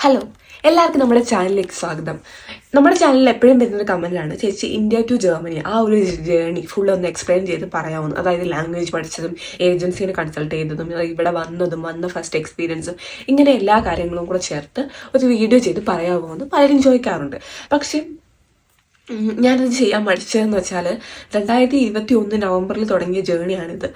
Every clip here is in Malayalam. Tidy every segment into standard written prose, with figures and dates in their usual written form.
ഹലോ, എല്ലാവർക്കും നമ്മുടെ ചാനലിലേക്ക് സ്വാഗതം. നമ്മുടെ ചാനലിൽ എപ്പോഴും വരുന്നൊരു കമൻറ്റാണ്, ചേച്ചി ഇന്ത്യ ടു ജർമ്മനി ആ ഒരു ജേർണി ഫുൾ ഒന്ന് എക്സ്പ്ലെയിൻ ചെയ്ത് പറയാവുന്നു. അതായത് ലാംഗ്വേജ് പഠിച്ചതും ഏജൻസിനെ കൺസൾട്ട് ചെയ്തതും ഇവിടെ വന്ന ഫസ്റ്റ് എക്സ്പീരിയൻസും ഇങ്ങനെ എല്ലാ കാര്യങ്ങളും കൂടെ ചേർത്ത് ഒരു വീഡിയോ ചെയ്ത് പറയാവുമെന്ന് പലരും ചോദിക്കാറുണ്ട്. പക്ഷേ ഞാനത് ചെയ്യാൻ പഠിച്ചതെന്ന് വെച്ചാൽ 2021 നവംബറിൽ തുടങ്ങിയ ജേണിയാണിത്.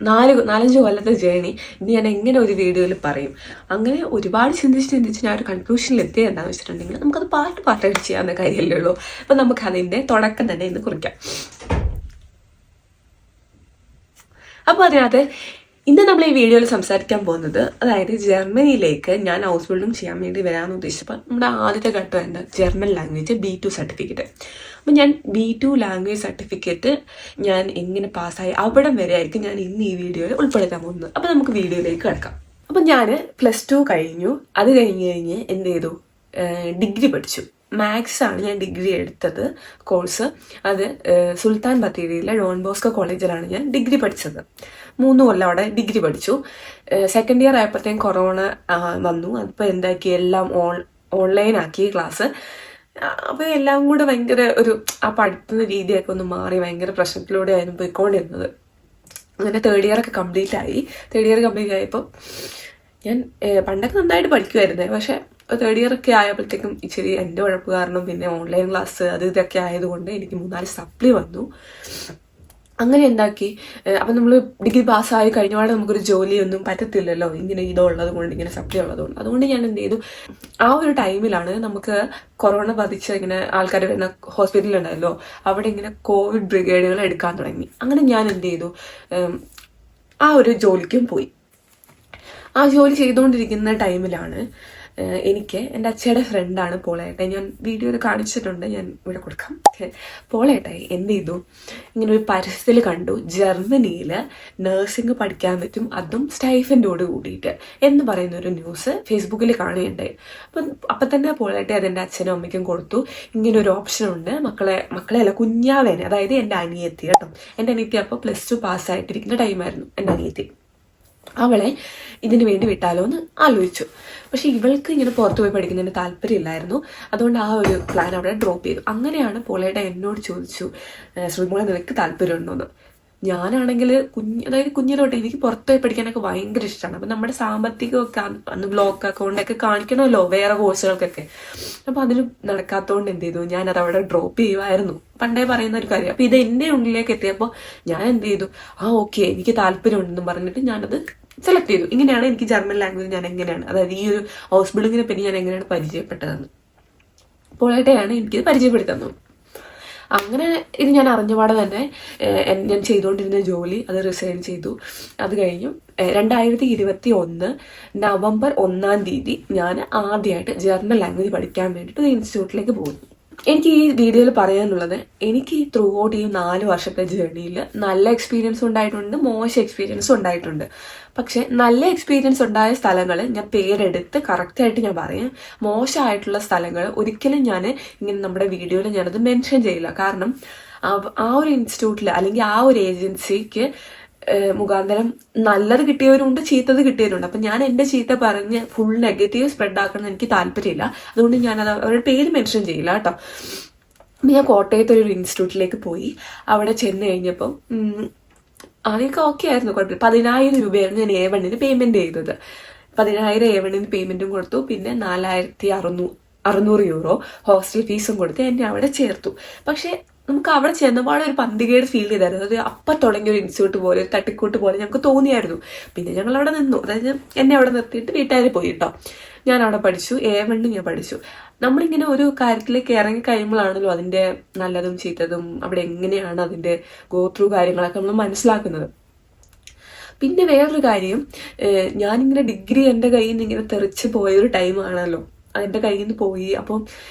4-5 കൊല്ലത്തെ ജേണി ഇത് ഞാൻ എങ്ങനെ ഒരു വീഡിയോയിൽ പറയും. അങ്ങനെ ഒരുപാട് ചിന്തിച്ച് ഞാൻ ഒരു കൺക്ലൂഷനിൽ എത്തിയത് എന്താണെന്ന് വെച്ചിട്ടുണ്ടെങ്കിൽ നമുക്കത് പാർട്ടായിട്ട് ചെയ്യാവുന്ന കാര്യമല്ലേ ഉള്ളൂ. അപ്പം നമുക്കതിൻ്റെ തുടക്കം തന്നെ ഇന്ന് കുറിക്കാം. അപ്പോൾ അതിനകത്ത് ഇന്ന് നമ്മൾ ഈ വീഡിയോയിൽ സംസാരിക്കാൻ പോകുന്നത്, അതായത് ജർമ്മനിയിലേക്ക് ഞാൻ ഹൗസ് ബിൽഡിംഗ് ചെയ്യാൻ വേണ്ടി വരാമെന്ന് ഉദ്ദേശിച്ചപ്പോൾ നമ്മുടെ ആദ്യത്തെ ഘട്ടം എന്താ, ജർമ്മൻ ലാംഗ്വേജ് B2 സർട്ടിഫിക്കറ്റ്. അപ്പം ഞാൻ B2 ലാംഗ്വേജ് സർട്ടിഫിക്കറ്റ് ഞാൻ എങ്ങനെ പാസ്സായി അവിടം വരെ ആയിരിക്കും ഞാൻ ഇന്ന് ഈ വീഡിയോയിൽ ഉൾപ്പെടുത്താൻ പോകുന്നത്. അപ്പം നമുക്ക് വീഡിയോയിലേക്ക് കിടക്കാം. അപ്പം ഞാൻ +2 കഴിഞ്ഞു. അത് കഴിഞ്ഞ് എന്ത് ചെയ്തു, ഡിഗ്രി പഠിച്ചു. മാത്സ് ആണ് ഞാൻ ഡിഗ്രി എടുത്തത് കോഴ്സ്. അത് സുൽത്താൻ ബത്തേരിയിലെ ഡോൺ ബോസ്കോ കോളേജിലാണ് ഞാൻ ഡിഗ്രി പഠിച്ചത്. 3 കൊല്ലം അവിടെ ഡിഗ്രി പഠിച്ചു. സെക്കൻഡ് ഇയർ ആയപ്പോഴത്തേക്കും കൊറോണ വന്നു. അതിപ്പോൾ എന്താക്കി, എല്ലാം ഓൺലൈനാക്കി ക്ലാസ്. അപ്പോൾ എല്ലാം കൂടെ ഭയങ്കര ആ പഠിക്കുന്ന രീതിയൊക്കെ ഒന്ന് മാറി ഭയങ്കര പ്രശ്നത്തിലൂടെ ആയിരുന്നു പോയിക്കൊണ്ടിരുന്നത്. അങ്ങനെ തേർഡ് ഇയർ കംപ്ലീറ്റ് ആയപ്പോൾ ഞാൻ പണ്ടൊക്കെ നന്നായിട്ട് പഠിക്കുമായിരുന്നേ. പക്ഷെ തേർഡ് ഇയർ ആയപ്പോഴത്തേക്കും ഇച്ചിരി എൻ്റെ ഉഴപ്പ് കാരണം പിന്നെ ഓൺലൈൻ ക്ലാസ് ഇതൊക്കെ ആയതുകൊണ്ട് എനിക്ക് 3-4 സപ്ലി വന്നു. അങ്ങനെ എന്താക്കി, അപ്പം നമ്മൾ ഡിഗ്രി പാസ്സായി കഴിഞ്ഞപാടെ നമുക്കൊരു ജോലിയൊന്നും പറ്റത്തില്ലല്ലോ, ഇങ്ങനെ ഇതുള്ളത് കൊണ്ട്, ഇങ്ങനെ സപ്ലി ഉള്ളതുകൊണ്ട്. അതുകൊണ്ട് ഞാൻ എന്ത് ചെയ്തു, ആ ഒരു ടൈമിലാണ് നമുക്ക് കൊറോണ ബാധിച്ച ഇങ്ങനെ ആൾക്കാർ വരുന്ന ഹോസ്പിറ്റലുണ്ടായല്ലോ, അവിടെ ഇങ്ങനെ കോവിഡ് ബ്രിഗേഡുകൾ എടുക്കാൻ തുടങ്ങി. അങ്ങനെ ഞാൻ എന്ത് ചെയ്തു, ആ ഒരു ജോലിക്കും പോയി. ആ ജോലി ചെയ്തുകൊണ്ടിരിക്കുന്ന ടൈമിലാണ് എനിക്ക് എൻ്റെ അച്ഛയുടെ ഫ്രണ്ടാണ് പോളേട്ടായി, ഞാൻ വീഡിയോയിൽ കാണിച്ചിട്ടുണ്ട്, ഞാൻ ഇവിടെ കൊടുക്കാം. പോളേട്ടായി എന്ത് ചെയ്തു, ഇങ്ങനെ ഒരു പരസ്യത്തിൽ കണ്ടു, ജർമ്മനിയിൽ നഴ്സിംഗ് പഠിക്കാൻ പറ്റും, അതും സ്റ്റൈഫൻഡോട് കൂടിയിട്ട് എന്ന് പറയുന്നൊരു ന്യൂസ് ഫേസ്ബുക്കിൽ കാണുകയുണ്ടായി. അപ്പം തന്നെ പോളേട്ടായി അതെൻ്റെ അച്ഛനും അമ്മയ്ക്കും കൊടുത്തു. ഇങ്ങനെ ഒരു ഓപ്ഷൻ ഉണ്ട്, മക്കളെ അല്ല, കുഞ്ഞാവേനെ, അതായത് എൻ്റെ അനിയത്തി കേട്ടോ. എൻ്റെ അനിയത്തി അപ്പോൾ +2 പാസ്സായിട്ടിരിക്കുന്ന ടൈമായിരുന്നു എൻ്റെ അനിയത്തി. അവളെ ഇതിന് വേണ്ടി വിട്ടാലോ എന്ന് ആലോചിച്ചു. പക്ഷെ ഇവൾക്ക് ഇങ്ങനെ പുറത്തു പോയി പഠിക്കുന്നതിന് താല്പര്യമില്ലായിരുന്നു. അതുകൊണ്ട് ആ ഒരു പ്ലാൻ അവിടെ ഡ്രോപ്പ് ചെയ്തു. അങ്ങനെയാണ് പോളേട്ട എന്നോട് ചോദിച്ചു, ശ്രീമോളെ നിനക്ക് താല്പര്യമുണ്ടോയെന്ന്. ഞാനാണെങ്കിൽ കുഞ്ഞിലെ തൊട്ട് എനിക്ക് പുറത്തു പോയി പഠിക്കാനൊക്കെ ഭയങ്കര ഇഷ്ടമാണ്. അപ്പം നമ്മുടെ സാമ്പത്തികമൊക്കെ അന്ന് ബ്ലോക്ക് അക്കൗണ്ടൊക്കെ കാണിക്കണമല്ലോ വേറെ കോഴ്സുകൾക്കൊക്കെ. അപ്പം അതിന് നടക്കാത്തതുകൊണ്ട് എന്ത് ചെയ്തു, ഞാനത് അവിടെ ഡ്രോപ്പ് ചെയ്യുമായിരുന്നു. പണ്ടേ പറയുന്ന ഒരു കാര്യം. അപ്പം ഇത് എൻ്റെ ഉള്ളിലേക്ക് എത്തിയപ്പോൾ ഞാൻ എന്ത് ചെയ്തു, ഓക്കെ എനിക്ക് താല്പര്യമുണ്ടെന്ന് പറഞ്ഞിട്ട് ഞാനത് സെലക്ട് ചെയ്തു. ഇങ്ങനെയാണ് എനിക്ക് ജർമ്മൻ ലാംഗ്വേജ് ഞാൻ എങ്ങനെയാണ്, അതായത് ഈ ഒരു ഹൗസ് ബിൽഡിങ്ങിനെ പറ്റി ഞാൻ എങ്ങനെയാണ് പരിചയപ്പെട്ടതെന്ന് പോളേട്ടയാണ് എനിക്കിത് പരിചയപ്പെടുത്തുന്നത്. അങ്ങനെ ഇത് ഞാൻ അറിഞ്ഞപാടെ തന്നെ ഞാൻ ചെയ്തുകൊണ്ടിരുന്ന ജോലി അത് റിസൈൻ ചെയ്തു. അത് കഴിഞ്ഞു 2021 നവംബർ 1-ാം തീയതി ഞാൻ ആദ്യമായിട്ട് ജർമ്മൻ ലാംഗ്വേജ് പഠിക്കാൻ വേണ്ടിയിട്ട് ഇൻസ്റ്റിറ്റ്യൂട്ടിലേക്ക് പോകുന്നു. എനിക്ക് ഈ വീഡിയോയിൽ പറയാനുള്ളത്, എനിക്ക് ത്രൂ ഔട്ട് ഈ 4 വർഷത്തെ ജേർണിയിൽ നല്ല എക്സ്പീരിയൻസ് ഉണ്ടായിട്ടുണ്ട്, മോശം എക്സ്പീരിയൻസ് ഉണ്ടായിട്ടുണ്ട്. പക്ഷെ നല്ല എക്സ്പീരിയൻസ് ഉണ്ടായ സ്ഥലങ്ങൾ ഞാൻ പേരെടുത്ത് കറക്റ്റായിട്ട് ഞാൻ പറയാം. മോശമായിട്ടുള്ള സ്ഥലങ്ങൾ ഒരിക്കലും ഞാൻ ഇങ്ങനെ നമ്മുടെ വീഡിയോയിൽ ഞാനത് മെൻഷൻ ചെയ്യില്ല. കാരണം ആ ഒരു ഇൻസ്റ്റിറ്റ്യൂട്ടിൽ അല്ലെങ്കിൽ ആ ഒരു ഏജൻസിക്ക് മുഖാന്തരം നല്ലത് കിട്ടിയവരുണ്ട്, ചീത്തത് കിട്ടിയവരുണ്ട്. അപ്പം ഞാൻ എൻ്റെ ചീത്ത പറഞ്ഞ് ഫുൾ നെഗറ്റീവ് സ്പ്രെഡ് ആക്കണം എനിക്ക് താല്പര്യമില്ല. അതുകൊണ്ട് ഞാനത് അവരുടെ പേര് മെൻഷൻ ചെയ്യില്ല കേട്ടോ. ഞാൻ കോട്ടയത്ത് ഒരു ഇൻസ്റ്റിറ്റ്യൂട്ടിലേക്ക് പോയി. അവിടെ ചെന്ന് കഴിഞ്ഞപ്പം ആദ്യമൊക്കെ ഓക്കെ ആയിരുന്നു, കുഴപ്പമില്ല. 10,000 രൂപയായിരുന്നു ഞാൻ A1 പേയ്മെന്റ് ചെയ്തത്. 10,000 A1 പേയ്മെന്റും കൊടുത്തു. പിന്നെ 4,600 യൂറോ ഹോസ്റ്റൽ ഫീസും കൊടുത്ത് എന്നെ അവിടെ ചേർത്തു. പക്ഷെ നമുക്ക് അവിടെ ചെന്നപാടെ ഒരു പന്തികേട് ഫീൽ ചെയ്തായിരുന്നു. അത് അപ്പം തുടങ്ങിയ ഒരു ഇൻസ്റ്റിറ്റ്യൂട്ട് പോലെ, ഒരു തട്ടിക്കൂട്ട് പോലെ ഞങ്ങൾക്ക് തോന്നിയായിരുന്നു. പിന്നെ ഞങ്ങൾ അവിടെ നിന്നു, അതായത് എന്നെ അവിടെ നിർത്തിയിട്ട് വീട്ടുകാർ പോയി കേട്ടോ. ഞാൻ അവിടെ പഠിച്ചു, A1 ഞാൻ പഠിച്ചു. നമ്മളിങ്ങനെ ഒരു കാര്യത്തിലേക്ക് ഇറങ്ങി കഴിയുമ്പോഴാണല്ലോ അതിൻ്റെ നല്ലതും ചീത്തതും അവിടെ എങ്ങനെയാണ് അതിൻ്റെ ഗോ ത്രൂ കാര്യങ്ങളൊക്കെ നമ്മൾ മനസ്സിലാക്കുന്നത്. പിന്നെ വേറൊരു കാര്യം, ഞാനിങ്ങനെ ഡിഗ്രി എൻ്റെ കയ്യിൽ നിന്ന് ഇങ്ങനെ തെറിച്ച് പോയൊരു ടൈമാണല്ലോ, അതെൻ്റെ കയ്യിൽ നിന്ന് പോയി. അപ്പം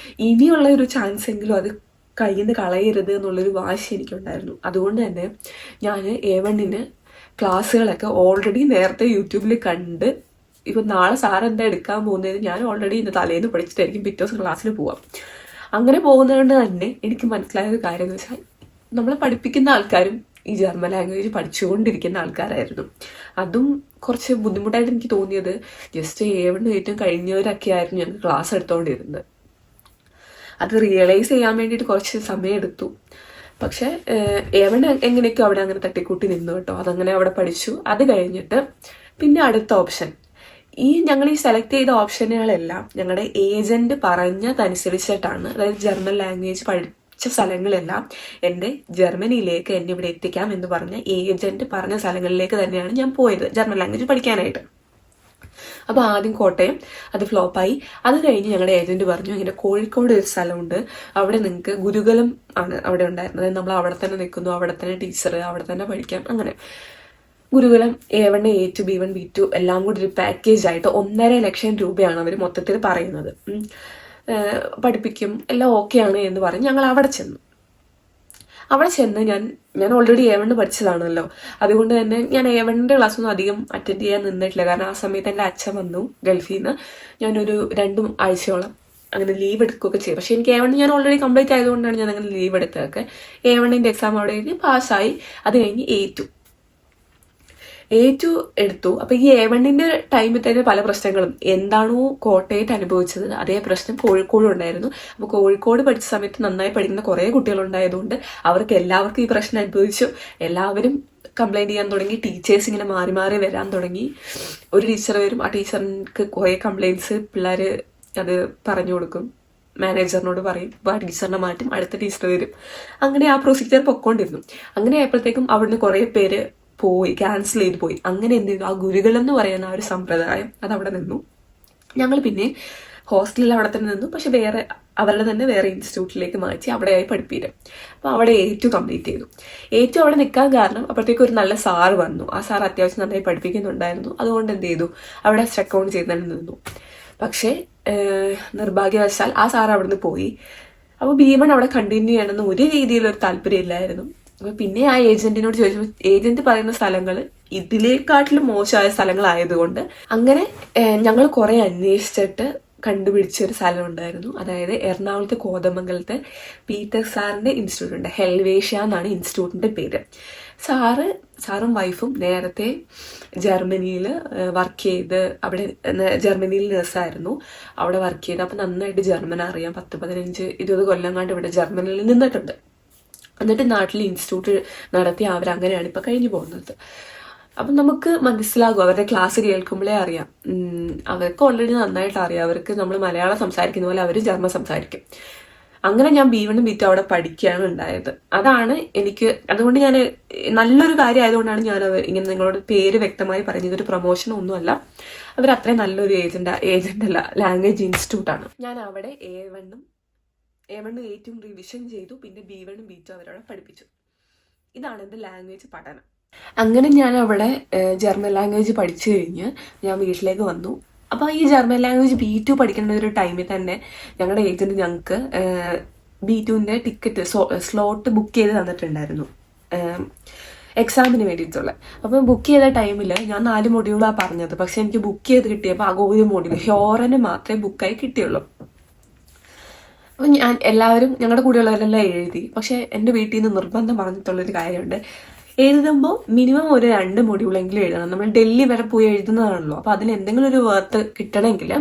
ഇനിയുള്ള ഒരു ചാൻസ് എങ്കിലും അത് കയ്യിൽ നിന്ന് കളയരുത് എന്നുള്ളൊരു വാശി എനിക്കുണ്ടായിരുന്നു. അതുകൊണ്ട് തന്നെ ഞാൻ A1 ക്ലാസ്സുകളൊക്കെ ഓൾറെഡി നേരത്തെ യൂട്യൂബിൽ കണ്ട്, ഇപ്പം നാളെ സാറ് എന്താ എടുക്കാൻ പോകുന്നത് ഞാൻ ഓൾറെഡി ഇന്ന് തലേന്ന് പഠിച്ചിട്ടായിരിക്കും പിറ്റേ ദിവസം ക്ലാസ്സിൽ പോവാം. അങ്ങനെ പോകുന്നത് കൊണ്ട് തന്നെ എനിക്ക് മനസ്സിലായ ഒരു കാര്യം എന്ന് വെച്ചാൽ, നമ്മളെ പഠിപ്പിക്കുന്ന ആൾക്കാരും ഈ ജർമ്മൻ ലാംഗ്വേജ് പഠിച്ചുകൊണ്ടിരിക്കുന്ന ആൾക്കാരായിരുന്നു. അതും കുറച്ച് ബുദ്ധിമുട്ടായിട്ട് എനിക്ക് തോന്നിയത് ജസ്റ്റ് A1 ഏറ്റവും കഴിഞ്ഞവരൊക്കെ ആയിരുന്നു ഞങ്ങൾക്ക് ക്ലാസ് എടുത്തുകൊണ്ടിരുന്നത്. അത് റിയലൈസ് ചെയ്യാൻ വേണ്ടിയിട്ട് കുറച്ച് സമയം എടുത്തു. പക്ഷെ A1 എങ്ങനെയൊക്കെ അവിടെ അങ്ങനെ തട്ടിക്കൂട്ടി നിന്നു കേട്ടോ. അതങ്ങനെ അവിടെ പഠിച്ചു. അത് കഴിഞ്ഞിട്ട് പിന്നെ അടുത്ത ഓപ്ഷൻ, ഞങ്ങൾ ഈ സെലക്ട് ചെയ്ത ഓപ്ഷനുകളെല്ലാം ഞങ്ങളുടെ ഏജന്റ് പറഞ്ഞതനുസരിച്ചിട്ടാണ്. അതായത് ജർമ്മൻ ലാംഗ്വേജ് പഠിച്ച സ്ഥലങ്ങളെല്ലാം എൻ്റെ ജർമ്മനിയിലേക്ക് എന്നെ ഇവിടെ എത്തിക്കാം എന്ന് പറഞ്ഞ ഏജന്റ് പറഞ്ഞ സ്ഥലങ്ങളിലേക്ക് തന്നെയാണ് ഞാൻ പോയത് ജർമ്മൻ ലാംഗ്വേജ് പഠിക്കാനായിട്ട്. അപ്പോൾ ആദ്യം കോട്ടയം, അത് ഫ്ലോപ്പായി. അത് കഴിഞ്ഞ് ഞങ്ങളുടെ ഏജന്റ് പറഞ്ഞു ഇങ്ങനെ കോഴിക്കോട് ഒരു സ്ഥലമുണ്ട്, അവിടെ നിങ്ങൾക്ക് ഗുരുകുലം ആണ് അവിടെ ഉണ്ടായിരുന്നത്, നമ്മൾ അവിടെ തന്നെ നിൽക്കുന്നു, അവിടെ തന്നെ ടീച്ചർ, അവിടെ തന്നെ പഠിക്കാം. അങ്ങനെ ഗുരുകുലം A1 A2 B1 B2 എല്ലാം കൂടി ഒരു പാക്കേജ് ആയിട്ട് 1.5 ലക്ഷം രൂപയാണ് അവർ മൊത്തത്തിൽ പറയുന്നത്. പഠിപ്പിക്കും, എല്ലാം ഓക്കെയാണ് എന്ന് പറഞ്ഞ് ഞങ്ങൾ അവിടെ ചെന്നു. ഞാൻ ഓൾറെഡി A1 പഠിച്ചതാണല്ലോ, അതുകൊണ്ട് തന്നെ ഞാൻ A1 ക്ലാസ്സൊന്നും അധികം അറ്റൻഡ് ചെയ്യാൻ നിന്നിട്ടില്ല. കാരണം ആ സമയത്ത് എൻ്റെ അച്ഛൻ വന്നു ഗൾഫിൽ നിന്ന്. ഞാനൊരു 2 ആഴ്ചയോളം അങ്ങനെ ലീവ് എടുക്കുകയൊക്കെ ചെയ്യും. പക്ഷെ എനിക്ക് A1 ഞാൻ ഓൾറെഡി കംപ്ലീറ്റ് ആയതുകൊണ്ടാണ് ഞാൻ അങ്ങനെ ലീവ് എടുത്തതൊക്കെ. A1 എക്സാം അവിടെ എഴുതി പാസ്സായി. അത് കഴിഞ്ഞ് A2 എടുത്തു. അപ്പൊ ഈ A1 ടൈമിൽ തന്നെ പല പ്രശ്നങ്ങളും, എന്താണോ കോട്ടയത്ത് അനുഭവിച്ചത് അതേ പ്രശ്നം കോഴിക്കോടും ഉണ്ടായിരുന്നു. അപ്പൊ കോഴിക്കോട് പഠിച്ച സമയത്ത് നന്നായി പഠിക്കുന്ന കുറെ കുട്ടികളുണ്ടായതുകൊണ്ട് അവർക്ക് എല്ലാവർക്കും ഈ പ്രശ്നം അനുഭവിച്ചു. എല്ലാവരും കംപ്ലൈന്റ് ചെയ്യാൻ തുടങ്ങി. ടീച്ചേഴ്സ് ഇങ്ങനെ മാറി മാറി വരാൻ തുടങ്ങി. ഒരു ടീച്ചർ വരും, ആ ടീച്ചറിന് കുറെ കംപ്ലൈന്റ്സ് പിള്ളേര് അത് പറഞ്ഞു കൊടുക്കും, മാനേജറിനോട് പറയും, അപ്പോൾ ആ ടീച്ചറിനെ മാറ്റും, അടുത്ത ടീച്ചർ വരും. അങ്ങനെ ആ പ്രൊസീജിയർ പൊക്കോണ്ടിരുന്നു. അങ്ങനെ ആയപ്പോഴത്തേക്കും അവിടുന്ന് കുറെ പേര് ക്യാൻസൽ ചെയ്ത് പോയി. അങ്ങനെ എന്ത് ചെയ്തു, ആ ഗുരുകുലം എന്ന് പറയുന്ന ആ ഒരു സമ്പ്രദായം അത് അവിടെ നിന്നു. ഞങ്ങൾ പിന്നെ ഹോസ്റ്റലിൽ അവിടെ തന്നെ നിന്നു. പക്ഷെ അവരുടെ തന്നെ വേറെ ഇൻസ്റ്റിറ്റ്യൂട്ടിലേക്ക് മാറ്റി അവിടെയായി പഠിപ്പിക്കും. അപ്പോൾ അവിടെ A2 കംപ്ലീറ്റ് ചെയ്തു. A2 അവിടെ നിൽക്കാൻ കാരണം അപ്പോഴത്തേക്കും ഒരു നല്ല സാറ് വന്നു. ആ സാർ അത്യാവശ്യം നന്നായി പഠിപ്പിക്കുന്നുണ്ടായിരുന്നു. അതുകൊണ്ട് എന്ത് ചെയ്തു, അവിടെ സ്റ്റക്ക് ഓൺ ചെയ്ത് തന്നെ നിന്നു. പക്ഷേ നിർഭാഗ്യവശാൽ ആ സാർ അവിടുന്ന് പോയി. അപ്പോൾ B1 അവിടെ കണ്ടിന്യൂ ചെയ്യണമെന്ന് ഒരു രീതിയിലൊരു താല്പര്യം ഇല്ലായിരുന്നു. അപ്പൊ പിന്നെ ആ ഏജന്റിനോട് ചോദിച്ചപ്പോൾ ഏജന്റ് പറയുന്ന സ്ഥലങ്ങൾ ഇതിലേക്കാട്ടിലും മോശമായ സ്ഥലങ്ങളായതുകൊണ്ട് അങ്ങനെ ഞങ്ങൾ കുറെ അന്വേഷിച്ചിട്ട് കണ്ടുപിടിച്ച ഒരു സ്ഥലം ഉണ്ടായിരുന്നു. അതായത് എറണാകുളത്ത് കോതമംഗലത്തെ പീറ്റർ സാറിന്റെ ഇൻസ്റ്റിറ്റ്യൂട്ട് ഉണ്ട്. ഹെൽവേഷ്യ എന്നാണ് ഇൻസ്റ്റിറ്റ്യൂട്ടിന്റെ പേര്. സാറും വൈഫും നേരത്തെ ജർമ്മനിയിൽ വർക്ക് ചെയ്ത്, അവിടെ ജർമ്മനിയിൽ നഴ്സായിരുന്നു, അവിടെ വർക്ക് ചെയ്ത്. അപ്പൊ നന്നായിട്ട് ജർമ്മൻ അറിയാം. 10-15-20 കൊല്ലം കണ്ട് ഇവിടെ ജർമ്മനിയിൽ നിന്നിട്ടുണ്ട്. എന്നിട്ട് നാട്ടിൽ ഇൻസ്റ്റിറ്റ്യൂട്ട് നടത്തി അവരങ്ങനെയാണ് ഇപ്പൊ കഴിഞ്ഞു പോകുന്നത്. അപ്പം നമുക്ക് മനസ്സിലാകും, അവരുടെ ക്ലാസ് കേൾക്കുമ്പോഴേ അറിയാം, അവർക്ക് ഓൾറെഡി നന്നായിട്ട് അറിയാം. അവർക്ക് നമ്മൾ മലയാളം സംസാരിക്കുന്ന പോലെ അവർ ജർമ്മൻ സംസാരിക്കും. അങ്ങനെ ഞാൻ B1 B2 അവിടെ പഠിക്കുകയാണ് ഉണ്ടായത്. അതാണ് എനിക്ക്, അതുകൊണ്ട് ഞാൻ നല്ലൊരു കാര്യം ആയതുകൊണ്ടാണ് ഞാൻ ഇങ്ങനെ നിങ്ങളോട് പേര് വ്യക്തമായി പറയുന്നത്. ഒരു പ്രൊമോഷൻ ഒന്നുമല്ല, അവർ അത്രയും നല്ലൊരു ഏജന്റ് അല്ല, ലാംഗ്വേജ് ഇൻസ്റ്റിറ്റ്യൂട്ടാണ്. ഞാൻ അവിടെ A1 A2 റിവിഷൻ ചെയ്തു. പിന്നെ B1 B2 അവരവിടെ പഠിപ്പിച്ചു. ഇതാണ് എൻ്റെ ലാംഗ്വേജ് പഠനം. അങ്ങനെ ഞാൻ അവിടെ ജർമ്മൻ ലാംഗ്വേജ് പഠിച്ചു കഴിഞ്ഞ് ഞാൻ വീട്ടിലേക്ക് വന്നു. അപ്പോൾ ഈ ജർമ്മൻ ലാംഗ്വേജ് B2 പഠിക്കേണ്ട ഒരു ടൈമിൽ തന്നെ ഞങ്ങളുടെ ഏജന്റ് ഞങ്ങൾക്ക് B2 ടിക്കറ്റ് സ്ലോട്ട് ബുക്ക് ചെയ്ത് തന്നിട്ടുണ്ടായിരുന്നു എക്സാമിന് വേണ്ടിയിട്ടുള്ള. അപ്പം ബുക്ക് ചെയ്ത ടൈമിൽ ഞാൻ 4 മൊഡ്യൂളാണ് പറഞ്ഞത്. പക്ഷെ എനിക്ക് ബുക്ക് ചെയ്ത് കിട്ടിയപ്പോൾ ആകെ ഒരു മൊഡ്യൂൾ ഹ്യോറന് മാത്രമേ ബുക്കായി കിട്ടിയുള്ളൂ. അപ്പം ഞങ്ങളുടെ കൂടെയുള്ളവരെല്ലാം എഴുതി. പക്ഷെ എൻ്റെ വീട്ടിൽ നിന്ന് നിർബന്ധം പറഞ്ഞിട്ടുള്ളൊരു കാര്യമുണ്ട്, എഴുതുമ്പോൾ മിനിമം ഒരു 2 മൊഡ്യൂളെങ്കിലും എഴുതണം. നമ്മൾ ഡൽഹി വരെ പോയി എഴുതുന്നതാണല്ലോ. അപ്പോൾ അതിന് എന്തെങ്കിലും ഒരു വർത്ത് കിട്ടണമെങ്കിൽ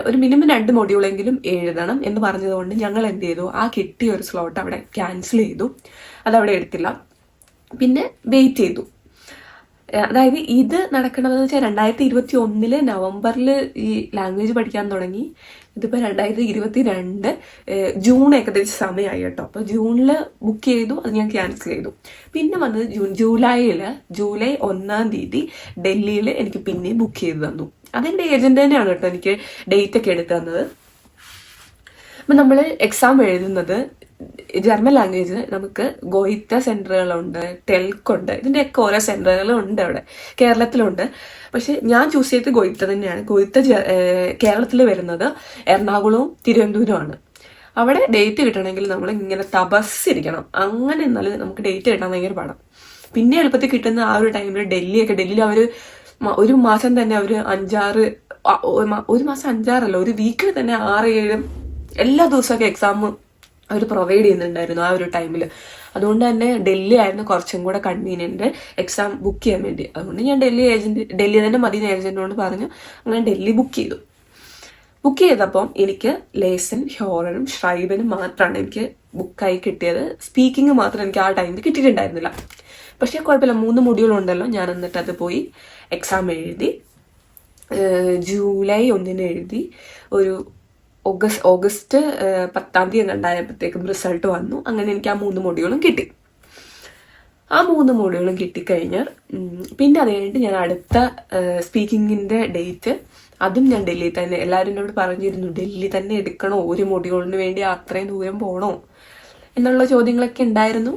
ഒരു മിനിമം 2 മൊഡ്യൂളെങ്കിലും എഴുതണം എന്ന് പറഞ്ഞതുകൊണ്ട് ഞങ്ങൾ എന്ത് ചെയ്തു, ആ കിട്ടിയ ഒരു സ്ലോട്ട് അവിടെ ക്യാൻസൽ ചെയ്തു. അതവിടെ എടുത്തില്ല. പിന്നെ വെയിറ്റ് ചെയ്തു. അതായത് ഇത് നടക്കണമെന്ന് വെച്ചാൽ 2021 നവംബറിൽ ഈ ലാംഗ്വേജ് പഠിക്കാൻ തുടങ്ങി. ഇതിപ്പോൾ 2022 ജൂൺ ഏകദേശം സമയമായി കേട്ടോ. അപ്പോൾ ജൂണിൽ ബുക്ക് ചെയ്തു, അത് ഞാൻ ക്യാൻസൽ ചെയ്തു. പിന്നെ വന്നത് ജൂലൈ 1-ാം തീയതി ഡൽഹിയിൽ എനിക്ക് പിന്നെയും ബുക്ക് ചെയ്ത് തന്നു. അതെൻ്റെ ഏജന്റ് തന്നെയാണ് കേട്ടോ എനിക്ക് ഡേറ്റ് ഒക്കെ എടുത്ത് തന്നത്. അപ്പം നമ്മൾ എക്സാം എഴുതുന്നത് ജർമ്മൻ ലാംഗ്വേജിന് നമുക്ക് ഗോയിറ്റ സെന്ററുകളുണ്ട്, ടെൽക്കുണ്ട്, ഇതിൻ്റെയൊക്കെ ഓരോ സെന്ററുകളും ഉണ്ട് അവിടെ കേരളത്തിലുണ്ട്. പക്ഷെ ഞാൻ ചൂസ് ചെയ്തത് ഗോയിറ്റ തന്നെയാണ്. ഗോയിറ്റ കേരളത്തിൽ വരുന്നത് എറണാകുളവും തിരുവനന്തപുരമാണ്. അവിടെ ഡേറ്റ് കിട്ടണമെങ്കിൽ നമ്മൾ ഇങ്ങനെ തപസ്സിരിക്കണം. അങ്ങനെ എന്നാലും നമുക്ക് ഡേറ്റ് കിട്ടാൻ ഭയങ്കര പാടാം. പിന്നെ എളുപ്പത്തിൽ കിട്ടുന്ന ആ ഒരു ടൈമിൽ ഡൽഹിയിൽ അവർ ഒരു മാസം തന്നെ അവർ 5-6, ഒരു മാസം 5-6 അല്ല, ഒരു വീക്കിൽ തന്നെ 6-7 എല്ലാ ദിവസമൊക്കെ എക്സാം അവർ പ്രൊവൈഡ് ചെയ്യുന്നുണ്ടായിരുന്നു ആ ഒരു ടൈമിൽ. അതുകൊണ്ട് തന്നെ ഡൽഹി ആയിരുന്നു കുറച്ചും കൂടെ കൺവീനിയൻറ്റ് എക്സാം ബുക്ക് ചെയ്യാൻ വേണ്ടി. അതുകൊണ്ട് ഞാൻ ഡൽഹി തന്നെ മതി ഏജൻറ്റിനോട് പറഞ്ഞു അങ്ങനെ ഡൽഹി ബുക്ക് ചെയ്തപ്പം എനിക്ക് ലേസൺ, ഹ്യോറനും ഷ്രൈബനും മാത്രമാണ് എനിക്ക് ബുക്കായി കിട്ടിയത്. സ്പീക്കിംഗ് മാത്രം എനിക്ക് ആ ടൈമിൽ കിട്ടിയിട്ടുണ്ടായിരുന്നില്ല. പക്ഷേ കുഴപ്പമില്ല, 3 മൊഡ്യൂളുണ്ടല്ലോ. ഞാൻ എന്നിട്ട് അത് പോയി എക്സാം എഴുതി. ജൂലൈ 1 എഴുതി. ഒരു ഓഗസ്റ്റ് 10 കണ്ടായപ്പോഴത്തേക്കും റിസൾട്ട് വന്നു. അങ്ങനെ എനിക്ക് ആ 3 മൊഡ്യൂളും കിട്ടി. ആ 3 മൊഡ്യൂളും കിട്ടിക്കഴിഞ്ഞാൽ പിന്നെ അത് കഴിഞ്ഞിട്ട് ഞാൻ അടുത്ത സ്പീക്കിങ്ങിൻ്റെ ഡേറ്റ് അതും ഞാൻ ഡൽഹി തന്നെ. എല്ലാവരും എന്നോട് പറഞ്ഞിരുന്നു ഡൽഹി തന്നെ എടുക്കണോ, ഒരു മൊഡ്യൂളിന് വേണ്ടി അത്രയും ദൂരം പോകണോ എന്നുള്ള ചോദ്യങ്ങളൊക്കെ ഉണ്ടായിരുന്നു.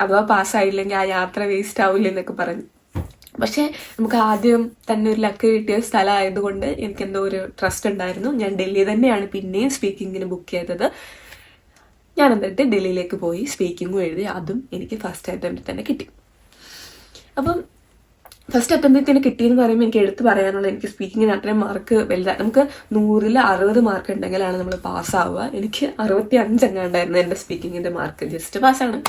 അഥവാ പാസ്സായില്ലെങ്കിൽ ആ യാത്ര വേസ്റ്റ് ആവില്ല എന്നൊക്കെ പറഞ്ഞു. പക്ഷേ നമുക്ക് ആദ്യം തന്നെ ഒരു ലക്ക് കിട്ടിയ സ്ഥലമായതുകൊണ്ട് എനിക്ക് എന്തോ ഒരു ട്രസ്റ്റ് ഉണ്ടായിരുന്നു. ഞാൻ ഡൽഹി തന്നെയാണ് പിന്നെയും സ്പീക്കിങ്ങിന് ബുക്ക് ചെയ്തത്. ഞാൻ എന്നിട്ട് ഡൽഹിയിലേക്ക് പോയി സ്പീക്കിങ്ങും എഴുതി. അതും എനിക്ക് ഫസ്റ്റ് അറ്റംപ്റ്റിൽ തന്നെ കിട്ടി. അപ്പം ഫസ്റ്റ് അറ്റംപ്റ്റിന് കിട്ടിയെന്ന് പറയുമ്പോൾ എനിക്ക് എടുത്ത് പറയാനുള്ള, എനിക്ക് സ്പീക്കിങ്ങിന് അത്രയും മാർക്ക് വലുതാണ്. നമുക്ക് 100ൽ 60 മാർക്ക് ഉണ്ടെങ്കിലാണ് നമ്മൾ പാസ്സാവുക. എനിക്ക് 65 എങ്ങാണ്ടായിരുന്നു എൻ്റെ സ്പീക്കിങ്ങിൻ്റെ മാർക്ക്. ജസ്റ്റ് പാസ്സാണ്,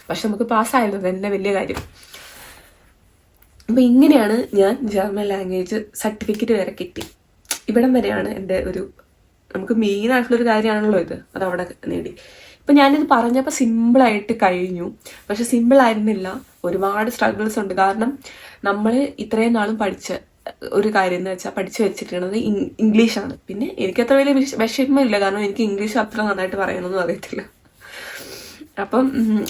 പക്ഷെ നമുക്ക് പാസ്സായല്ലോ, തന്നെ വലിയ കാര്യം. അപ്പം ഇങ്ങനെയാണ് ഞാൻ ജർമ്മൻ ലാംഗ്വേജ് സർട്ടിഫിക്കറ്റ് വരെ കിട്ടി. ഇവിടം വരെയാണ് എൻ്റെ നമുക്ക് മെയിൻ ആയിട്ടുള്ളൊരു കാര്യമാണല്ലോ ഇത്, അതവിടെ നേടി. ഇപ്പം ഞാനിത് പറഞ്ഞപ്പോൾ സിമ്പിളായിട്ട് കഴിഞ്ഞു, പക്ഷെ സിമ്പിളായിരുന്നില്ല. ഒരുപാട് സ്ട്രഗിൾസ് ഉണ്ട്. കാരണം നമ്മൾ ഇത്രയും നാളും പഠിച്ച ഒരു കാര്യം എന്ന് വെച്ചാൽ പഠിച്ചു വെച്ചിട്ടുള്ളത് ഇംഗ്ലീഷാണ്. പിന്നെ എനിക്കത്ര വലിയ വിഷമമില്ല, കാരണം എനിക്ക് ഇംഗ്ലീഷ് അത്ര നന്നായിട്ട് പറയണമെന്നും അറിയത്തില്ല. അപ്പം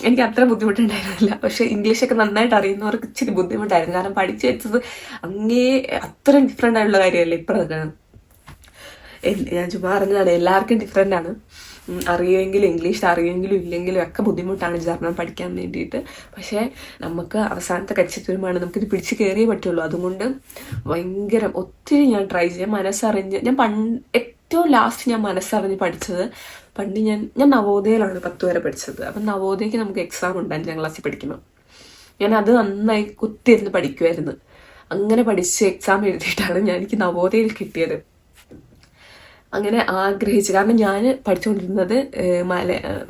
എനിക്ക് അത്ര ബുദ്ധിമുട്ടുണ്ടായിരുന്നില്ല. പക്ഷെ ഇംഗ്ലീഷൊക്കെ നന്നായിട്ട് അറിയുന്നവർക്ക് ഇച്ചിരി ബുദ്ധിമുട്ടായിരുന്നു, കാരണം പഠിച്ചു വെച്ചത് അത്ര ഡിഫറെൻ്റ് ആയിട്ടുള്ള കാര്യമല്ലേ ഇപ്പം നിൽക്കണം. ഞാൻ ചുമ്മാ പറഞ്ഞതാണ്, എല്ലാവർക്കും ഡിഫറെൻ്റ് ആണ്. അറിയുമെങ്കിലും ഇംഗ്ലീഷ് അറിയുമെങ്കിലും ഇല്ലെങ്കിലും ഒക്കെ ബുദ്ധിമുട്ടാണ് ജർമ്മൻ പഠിക്കാൻ വേണ്ടിയിട്ട്. പക്ഷേ നമുക്ക് അവസാനത്തെ കച്ചിത്തുരുമാണ്, നമുക്കിത് പിടിച്ച് കയറിയേ പറ്റുള്ളൂ. അതുകൊണ്ട് ഭയങ്കര ഒത്തിരി ഞാൻ ട്രൈ ചെയ്യാൻ മനസ്സറിഞ്ഞ്, ഏറ്റവും ലാസ്റ്റ് ഞാൻ മനസ്സറിഞ്ഞ് പഠിച്ചത് പണ്ട് ഞാൻ നവോദയയിലാണ് 10 വരെ പഠിച്ചത്. അപ്പം നവോദയക്ക് നമുക്ക് എക്സാം ഉണ്ട് 5ാം ക്ലാസ്സിൽ പഠിക്കുമ്പോൾ. ഞാൻ അത് നന്നായി കുത്തിയിരുന്ന് പഠിക്കുമായിരുന്നു. അങ്ങനെ പഠിച്ച് എക്സാം എഴുതിയിട്ടാണ് എനിക്ക് നവോദയയിൽ കിട്ടിയത്. അങ്ങനെ ആഗ്രഹിച്ചു, കാരണം ഞാൻ പഠിച്ചുകൊണ്ടിരുന്നത്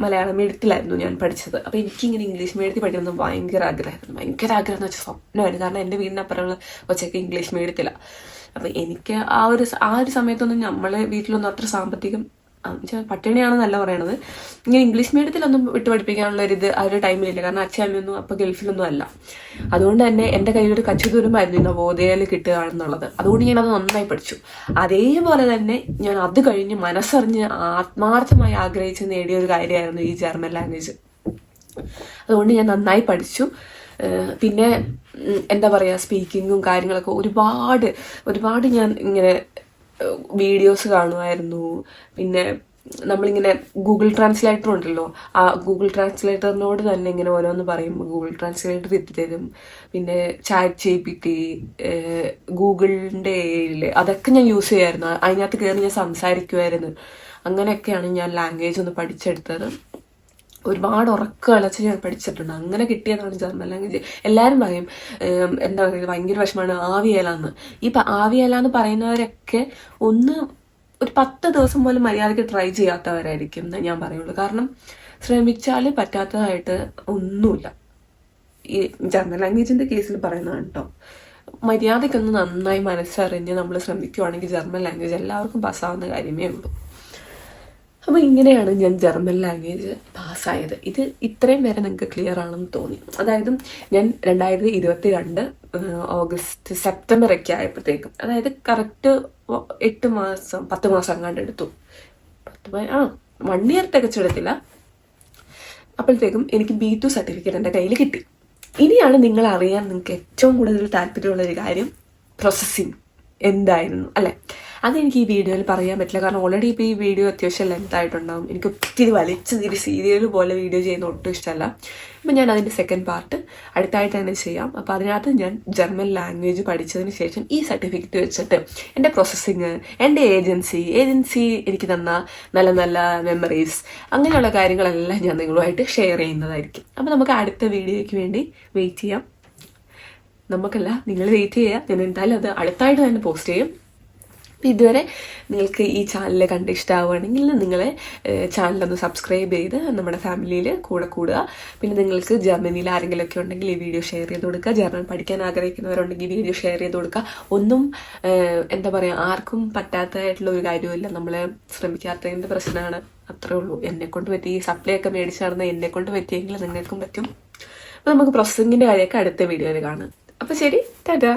മലയാളം മീഡിയത്തിലായിരുന്നു ഞാൻ പഠിച്ചത്. അപ്പോൾ എനിക്കിങ്ങനെ ഇംഗ്ലീഷ് മീഡിയത്തിൽ പഠിക്കുന്നത് ഭയങ്കര ആഗ്രഹമായിരുന്നു എന്ന് വെച്ചാൽ സ്വപ്നമായിരുന്നു. കാരണം എൻ്റെ വീടിനപ്പുറമുള്ള കൊച്ചൊക്കെ ഇംഗ്ലീഷ് മീഡിയത്തിലാണ്. അപ്പോൾ എനിക്ക് ആ ഒരു സമയത്തൊന്നും നമ്മളെ വീട്ടിലൊന്നും അത്ര സാമ്പത്തികം, പട്ടിണിയാണെന്നല്ല പറയണത്, ഇങ്ങനെ ഇംഗ്ലീഷ് മീഡിയത്തിലൊന്നും വിട്ട് പഠിപ്പിക്കാനുള്ള ആ ഒരു ടൈമിലില്ല. കാരണം അച്ഛനമ്മയൊന്നും അപ്പോൾ ഗൾഫിലൊന്നും അല്ല. അതുകൊണ്ട് തന്നെ എൻ്റെ കയ്യിലൊരു കച്ചിത്തുരുമ്പായിരുന്നു നവോദയയിൽ കിട്ടുകയാണെന്നുള്ളത്. അതുകൊണ്ട് ഞാനത് നന്നായി പഠിച്ചു. അതേപോലെ തന്നെ ഞാൻ അത് കഴിഞ്ഞ് മനസ്സറിഞ്ഞ് ആത്മാർത്ഥമായി ആഗ്രഹിച്ച് നേടിയ ഒരു കാര്യമായിരുന്നു ഈ ജർമ്മൻ ലാംഗ്വേജ്. അതുകൊണ്ട് ഞാൻ നന്നായി പഠിച്ചു. പിന്നെ എന്താ പറയുക, സ്പീക്കിങ്ങും കാര്യങ്ങളൊക്കെ ഒരുപാട് ഞാൻ ഇങ്ങനെ വീഡിയോസ് കാണുമായിരുന്നു. പിന്നെ നമ്മളിങ്ങനെ ഗൂഗിൾ ട്രാൻസ്ലേറ്റർ ഉണ്ടല്ലോ, ആ ഗൂഗിൾ ട്രാൻസ്ലേറ്ററിനോട് തന്നെ ഇങ്ങനെ ഓരോന്ന് പറയുമ്പോൾ ഗൂഗിൾ ട്രാൻസ്ലേറ്റർ എത്തിത്തരും. പിന്നെ ചാറ്റ് GPT, ഗൂഗിളിൻ്റെ അതൊക്കെ ഞാൻ യൂസ് ചെയ്യുമായിരുന്നു. അതിനകത്ത് കയറി ഞാൻ സംസാരിക്കുമായിരുന്നു. അങ്ങനെയൊക്കെയാണ് ഞാൻ ലാംഗ്വേജ് ഒന്ന് പഠിച്ചെടുത്തത്. ഒരുപാട് ഉറക്കളച്ച് ഞാൻ പഠിച്ചിട്ടുണ്ട്. അങ്ങനെ കിട്ടിയതാണ് ജർമ്മൻ ലാംഗ്വേജ്. എല്ലാവരും പറയും എന്താ പറയുക, ഭയങ്കര വിഷമമാണ് ആവിയേലാന്ന്. ഈ ആവിയേലാന്ന് പറയുന്നവരൊക്കെ ഒരു 10 ദിവസം പോലും മര്യാദയ്ക്ക് ട്രൈ ചെയ്യാത്തവരായിരിക്കും എന്ന് ഞാൻ പറയുള്ളൂ. കാരണം ശ്രമിച്ചാൽ പറ്റാത്തതായിട്ട് ഒന്നുമില്ല. ഈ ജർമ്മൻ ലാംഗ്വേജിൻ്റെ കേസിൽ പറയുന്നതാണ് കേട്ടോ. മര്യാദയ്ക്കൊന്ന് നന്നായി മനസ്സറിഞ്ഞ് നമ്മൾ ശ്രമിക്കുവാണെങ്കിൽ ജർമ്മൻ ലാംഗ്വേജ് എല്ലാവർക്കും പാസ്സാവുന്ന കാര്യമേ ഉള്ളൂ. അപ്പോൾ ഇങ്ങനെയാണ് ഞാൻ ജർമ്മൻ ലാംഗ്വേജ് പാസ്സായത്. ഇത് ഇത്രയും വരെ നിങ്ങൾക്ക് ക്ലിയർ ആണെന്ന് തോന്നി. അതായത് ഞാൻ 2022 സെപ്റ്റംബർ ഒക്കെ ആയപ്പോഴത്തേക്കും, അതായത് കറക്റ്റ് 10 മാസം അങ്ങാണ്ട് എടുത്തു. 1 ഇയർ തികച്ചെടുത്തില്ല. അപ്പോഴത്തേക്കും എനിക്ക് B2 സർട്ടിഫിക്കറ്റ് എൻ്റെ കയ്യിൽ കിട്ടി. ഇനിയാണ് നിങ്ങൾ അറിയാൻ നിങ്ങൾക്ക് ഏറ്റവും കൂടുതൽ താല്പര്യമുള്ളൊരു കാര്യം, പ്രോസസ്സിങ് എന്തായിരുന്നു അല്ലേ. അതെനിക്ക് ഈ വീഡിയോയിൽ പറയാൻ പറ്റില്ല, കാരണം ഓൾറെഡി ഇപ്പോൾ ഈ വീഡിയോ അത്യാവശ്യം ലെങ്ത് ആയിട്ടുണ്ടാകും. എനിക്ക് ഒത്തിരി വലിച്ച് സീരിയൽ പോലെ വീഡിയോ ചെയ്യുന്ന ഒട്ടും ഇഷ്ടമല്ല. അപ്പം ഞാൻ അതിൻ്റെ സെക്കൻഡ് പാർട്ട് അടുത്തായിട്ട് തന്നെ ചെയ്യാം. അപ്പോൾ അതിനകത്ത് ഞാൻ ജർമ്മൻ ലാംഗ്വേജ് പഠിച്ചതിന് ശേഷം ഈ സർട്ടിഫിക്കറ്റ് വെച്ചിട്ട് എൻ്റെ പ്രോസസ്സിങ്, എൻ്റെ ഏജൻസി എനിക്ക് തന്ന നല്ല നല്ല മെമ്മറീസ്, അങ്ങനെയുള്ള കാര്യങ്ങളെല്ലാം ഞാൻ നിങ്ങളുമായിട്ട് ഷെയർ ചെയ്യുന്നതായിരിക്കും. അപ്പോൾ നമുക്ക് അടുത്ത വീഡിയോയ്ക്ക് വേണ്ടി വെയിറ്റ് ചെയ്യാം. നമുക്കല്ല, നിങ്ങൾ വെയിറ്റ് ചെയ്യുക. ഞാൻ എന്തായാലും അത് അടുത്തായിട്ട് തന്നെ പോസ്റ്റ് ചെയ്യും. ഇതുവരെ നിങ്ങൾക്ക് ഈ ചാനൽ കണ്ട് ഇഷ്ടമാവുകയാണെങ്കിൽ നിങ്ങൾ ചാനലൊന്ന് സബ്സ്ക്രൈബ് ചെയ്ത് നമ്മുടെ ഫാമിലിയിൽ കൂടെ കൂടുക. പിന്നെ നിങ്ങൾക്ക് ജർമ്മനിയിൽ ആരെങ്കിലുമൊക്കെ ഉണ്ടെങ്കിൽ ഈ വീഡിയോ ഷെയർ ചെയ്ത് കൊടുക്കുക. ജർമ്മൻ പഠിക്കാൻ ആഗ്രഹിക്കുന്നവരുണ്ടെങ്കിൽ ഈ വീഡിയോ ഷെയർ ചെയ്ത് കൊടുക്കുക. ഒന്നും എന്താ പറയുക, ആർക്കും പറ്റാത്തതായിട്ടുള്ള ഒരു കാര്യമില്ല, നമ്മൾ ശ്രമിക്കാത്തതിൻ്റെ പ്രശ്നമാണ്, അത്രേ ഉള്ളൂ. എന്നെക്കൊണ്ട് പറ്റി ഈ സപ്ലൈ ഒക്കെ മേടിച്ച് നടന്ന എന്നെക്കൊണ്ട് പറ്റിയെങ്കിൽ നിങ്ങൾക്കും പറ്റും. അപ്പോൾ നമുക്ക് പ്രോസസ്സിങ്ങിൻ്റെ കാര്യമൊക്കെ അടുത്ത വീഡിയോയിൽ കാണാം. അപ്പോൾ ശരി, ടാറ്റാ.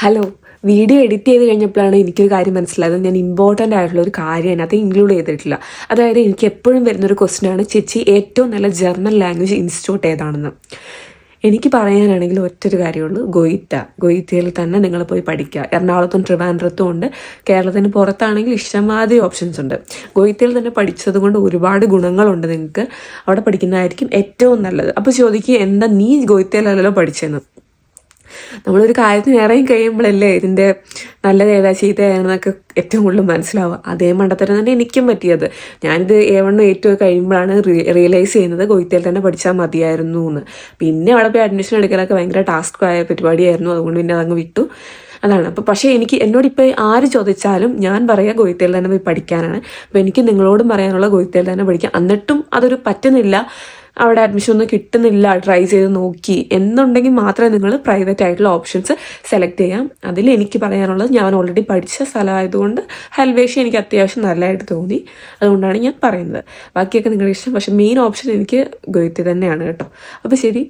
ഹലോ, വീഡിയോ എഡിറ്റ് ചെയ്ത് കഴിഞ്ഞപ്പോഴാണ് എനിക്കൊരു കാര്യം മനസ്സിലായത്. ഞാൻ ഇമ്പോർട്ടൻ്റ് ആയിട്ടുള്ള ഒരു കാര്യം അതിനകത്ത് ഇൻക്ലൂഡ് ചെയ്തിട്ടില്ല. അതായത് എനിക്ക് എപ്പോഴും വരുന്നൊരു ക്വസ്റ്റ്യനാണ്, ചേച്ചി ഏറ്റവും നല്ല ജർമ്മൻ ലാംഗ്വേജ് ഇൻസ്റ്റിറ്റ്യൂട്ട് ഏതാണെന്ന്. എനിക്ക് പറയാനാണെങ്കിൽ ഒറ്റൊരു കാര്യമുള്ളൂ, ഗോയിറ്റയിൽ തന്നെ നിങ്ങൾ പോയി പഠിക്കുക. എറണാകുളത്തും ട്രിവാൻഡ്രത്തും ഉണ്ട്, കേരളത്തിന് പുറത്താണെങ്കിൽ ഇഷ്ടംമാതിരി ഓപ്ഷൻസ് ഉണ്ട്. ഗോയിറ്റയിൽ തന്നെ പഠിച്ചത് കൊണ്ട് ഒരുപാട് ഗുണങ്ങളുണ്ട്. നിങ്ങൾക്ക് അവിടെ പഠിക്കുന്നതായിരിക്കും ഏറ്റവും നല്ലത്. അപ്പോൾ ചോദിക്കുക, എന്താ നീ ഗോയിറ്റയിലല്ലോ പഠിച്ചതെന്ന്. നമ്മളൊരു കാര്യത്തിന് ഇറങ്ങി കഴിയുമ്പോഴല്ലേ ഇതിൻ്റെ നല്ലത് ഏതാ ചീത്ത ഏതാണെന്നൊക്കെ ഏറ്റവും കൂടുതൽ മനസ്സിലാവുക. അതേ മണ്ടത്തരം തന്നെ എനിക്കും പറ്റിയത്. ഞാനിത് A1 A2 കഴിയുമ്പോഴാണ് റിയലൈസ് ചെയ്യുന്നത് ഗോയിറ്റയിൽ തന്നെ പഠിച്ചാൽ മതിയായിരുന്നു എന്ന്. പിന്നെ അവിടെ പോയി അഡ്മിഷൻ എടുക്കലൊക്കെ ഭയങ്കര ടാസ്ക് ആയ പരിപാടിയായിരുന്നു. അതുകൊണ്ട് പിന്നെ അതങ്ങ് വിട്ടു. അതാണ്. അപ്പോൾ പക്ഷേ എന്നോടിപ്പോൾ ആര് ചോദിച്ചാലും ഞാൻ പറയുക ഗോയിറ്റയിൽ തന്നെ പോയി പഠിക്കാനാണ്. അപ്പോൾ എനിക്ക് നിങ്ങളോടും പറയാനുള്ള ഗോയിറ്റയിൽ തന്നെ പഠിക്കാം. എന്നിട്ടും അതൊരു പറ്റുന്നില്ല, അവിടെ അഡ്മിഷൻ ഒന്നും കിട്ടുന്നില്ല, ട്രൈ ചെയ്ത് നോക്കി എന്നുണ്ടെങ്കിൽ മാത്രമേ നിങ്ങൾ പ്രൈവറ്റ് ആയിട്ടുള്ള ഓപ്ഷൻസ് സെലക്ട് ചെയ്യാം. അതിൽ എനിക്ക് പറയാനുള്ളത്, ഞാൻ ഓൾറെഡി പഠിച്ച സ്ഥലമായതുകൊണ്ട് ഹെൽവേഷ്യ എനിക്ക് അത്യാവശ്യം നല്ലതായിട്ട് തോന്നി, അതുകൊണ്ടാണ് ഞാൻ പറയുന്നത്. ബാക്കിയൊക്കെ നിങ്ങളുടെ ഇഷ്ടം. പക്ഷേ മെയിൻ ഓപ്ഷൻ എനിക്ക് ഗോയിറ്റ തന്നെയാണ് കേട്ടോ. അപ്പോൾ ശരി.